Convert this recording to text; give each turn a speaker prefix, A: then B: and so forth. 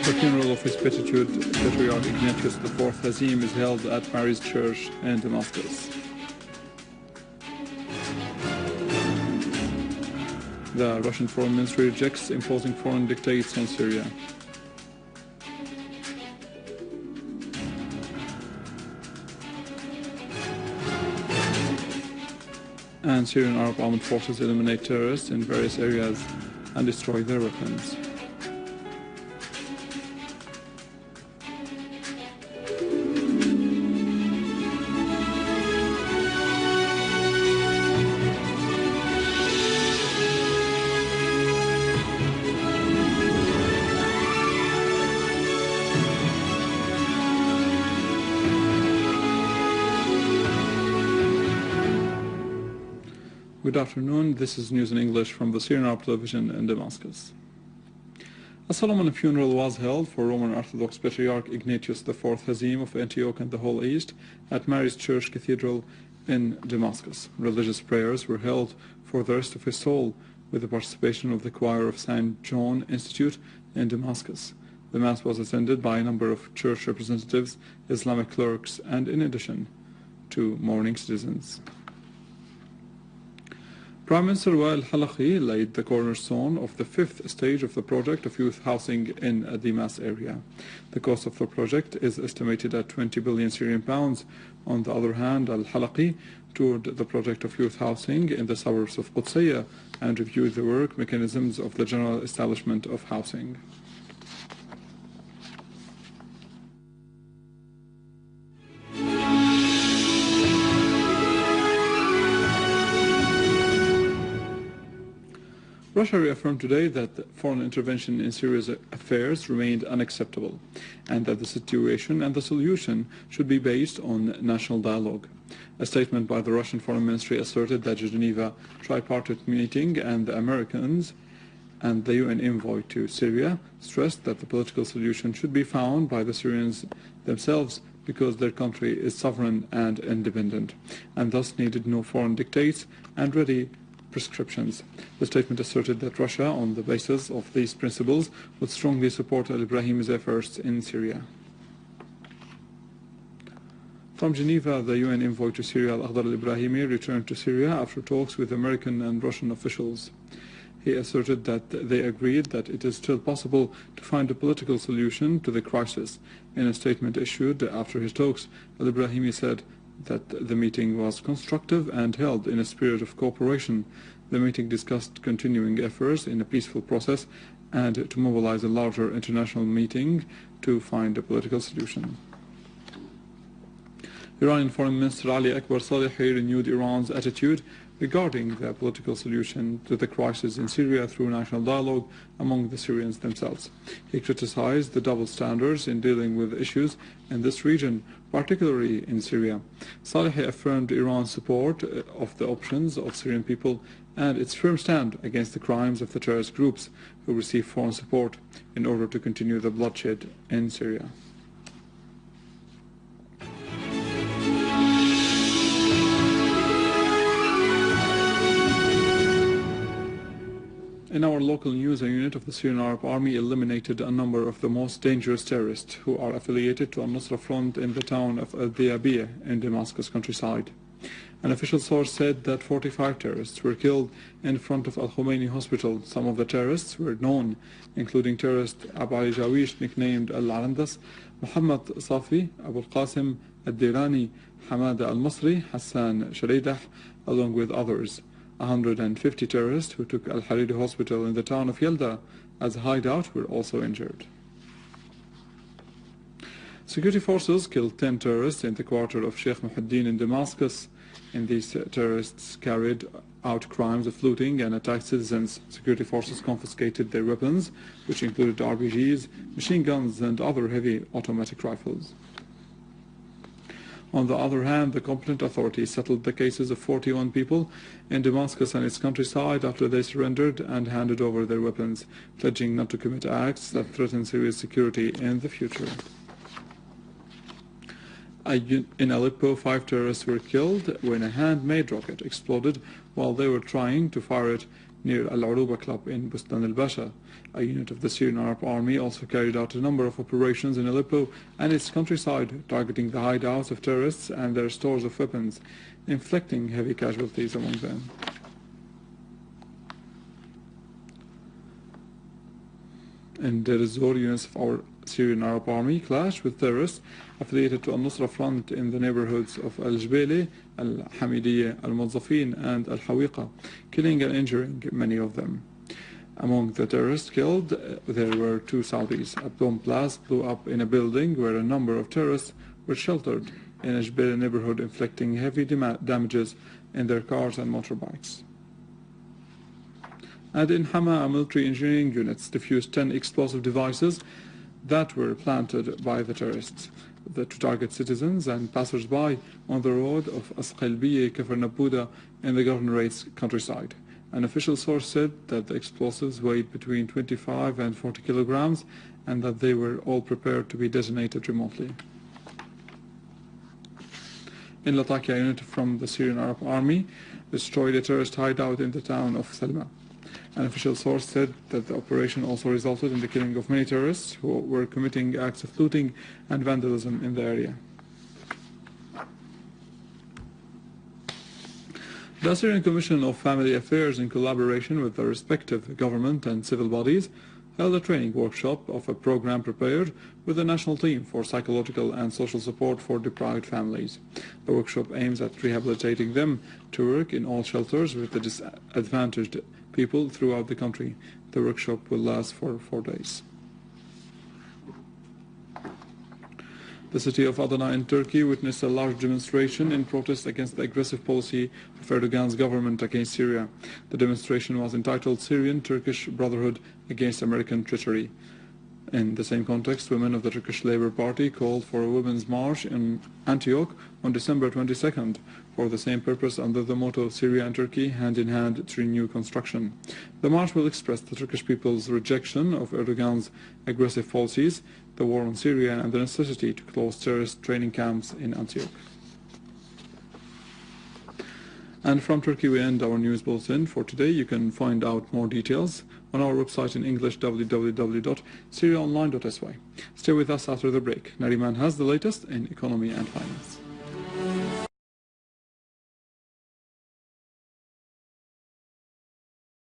A: The funeral of his Patriarch Ignatius IV Hazim is held at Mary's Church in Damascus. The Russian Foreign Ministry rejects imposing foreign dictates on Syria. And Syrian Arab armed forces eliminate terrorists in various areas and destroy their weapons. Good afternoon, this is news in English from the Syrian Arab television in Damascus. A solemn funeral was held for Roman Orthodox Patriarch Ignatius IV Hazim of Antioch and the whole East at Mary's Church Cathedral in Damascus. Religious prayers were held for the rest of his soul with the participation of the choir of St. John Institute in Damascus. The Mass was attended by a number of church representatives, Islamic clerks, and in addition to mourning citizens. Prime Minister al-Halqi laid the cornerstone of the fifth stage of the project of youth housing in al-Dimas area. The cost of the project is estimated at 20 billion Syrian pounds. On the other hand, al-Halqi toured the project of youth housing in the suburbs of Qudsiya and reviewed the work mechanisms of the general establishment of housing. Russia reaffirmed today that foreign intervention in Syria's affairs remained unacceptable, and that the situation and the solution should be based on national dialogue. A statement by the Russian Foreign Ministry asserted that the Geneva tripartite meeting and the Americans and the UN envoy to Syria stressed that the political solution should be found by the Syrians themselves because their country is sovereign and independent, and thus needed no foreign dictates and ready prescriptions. The statement asserted that Russia, on the basis of these principles, would strongly support al-Ibrahimi's efforts in Syria. From Geneva, the UN envoy to Syria, al-Akhdar al-Ibrahimi, returned to Syria after talks with American and Russian officials. He asserted that they agreed that it is still possible to find a political solution to the crisis. In a statement issued after his talks, al-Ibrahimi said that the meeting was constructive and held in a spirit of cooperation. The meeting discussed continuing efforts in a peaceful process and to mobilize a larger international meeting to find a political solution. Iranian Foreign Minister Ali Akbar Salehi renewed Iran's attitude regarding the political solution to the crisis in Syria through national dialogue among the Syrians themselves. He criticized the double standards in dealing with issues in this region, particularly in Syria. Salehi affirmed Iran's support of the options of Syrian people and its firm stand against the crimes of the terrorist groups who receive foreign support in order to continue the bloodshed in Syria. In our local news, a unit of the Syrian Arab Army eliminated a number of the most dangerous terrorists who are affiliated to al-Nusra Front in the town of al-Dimas in Damascus countryside. An official source said that 45 terrorists were killed in front of Al-Khomeini hospital. Some of the terrorists were known, including terrorist Abu Ali Jawish, nicknamed Al-Arandas, Muhammad Safi, Abu Qasim Al-Dirani, Hamada Al-Masri, Hassan Sharidah, along with others. 150 terrorists who took Al-Hariri hospital in the town of Yelda as a hideout were also injured. Security forces killed 10 terrorists in the quarter of Sheikh Muhyiddin in Damascus. And these terrorists carried out crimes of looting and attacked citizens. Security forces confiscated their weapons, which included RPGs, machine guns, and other heavy automatic rifles. On the other hand, the competent authorities settled the cases of 41 people in Damascus and its countryside after they surrendered and handed over their weapons, pledging not to commit acts that threaten Syria's security in the future. In Aleppo, 5 terrorists were killed when a handmade rocket exploded while they were trying to fire it near Al-Aruba Club in Bustan al-Basha. A unit of the Syrian Arab Army also carried out a number of operations in Aleppo and its countryside, targeting the hideouts of terrorists and their stores of weapons, inflicting heavy casualties among them. In Deir ez-Zor, units of our Syrian Arab Army clashed with terrorists affiliated to al-Nusra Front in the neighborhoods of Al-Jbeli, Al-Hamidiyya, Al-Muzzafin and Al-Hawiqa, killing and injuring many of them. Among the terrorists killed, there were 2 Saudis. A bomb blast blew up in a building where a number of terrorists were sheltered in a Jbeli neighborhood, inflicting heavy damages in their cars and motorbikes. And in Hama, military engineering units defused 10 explosive devices that were planted by the terrorists to target citizens and passers-by on the road of Asqalbiye Kafarnabuda in the governorate's countryside. An official source said that the explosives weighed between 25 and 40 kilograms and that they were all prepared to be detonated remotely. In Latakia, a unit from the Syrian Arab Army destroyed a terrorist hideout in the town of Salma. An official source said that the operation also resulted in the killing of many terrorists who were committing acts of looting and vandalism in the area. The Syrian Commission of Family Affairs, in collaboration with the respective government and civil bodies, held a training workshop of a program prepared with a national team for psychological and social support for deprived families. The workshop aims at rehabilitating them to work in all shelters with the disadvantaged people throughout the country. The workshop will last for 4 days. The city of Adana in Turkey witnessed a large demonstration in protest against the aggressive policy of Erdogan's government against Syria. The demonstration was entitled Syrian-Turkish Brotherhood Against American Treachery. In the same context, women of the Turkish Labour Party called for a women's march in Antioch on December 22nd for the same purpose under the motto Syria and Turkey hand in hand to renew construction. The march will express the Turkish people's rejection of Erdogan's aggressive policies, the war on Syria and the necessity to close terrorist training camps in Antioch. And from Turkey we end our news bulletin for today. You can find out more details on our website in English, www.syriaonline.sy. Stay with us after the break. Nariman has the latest in economy and finance.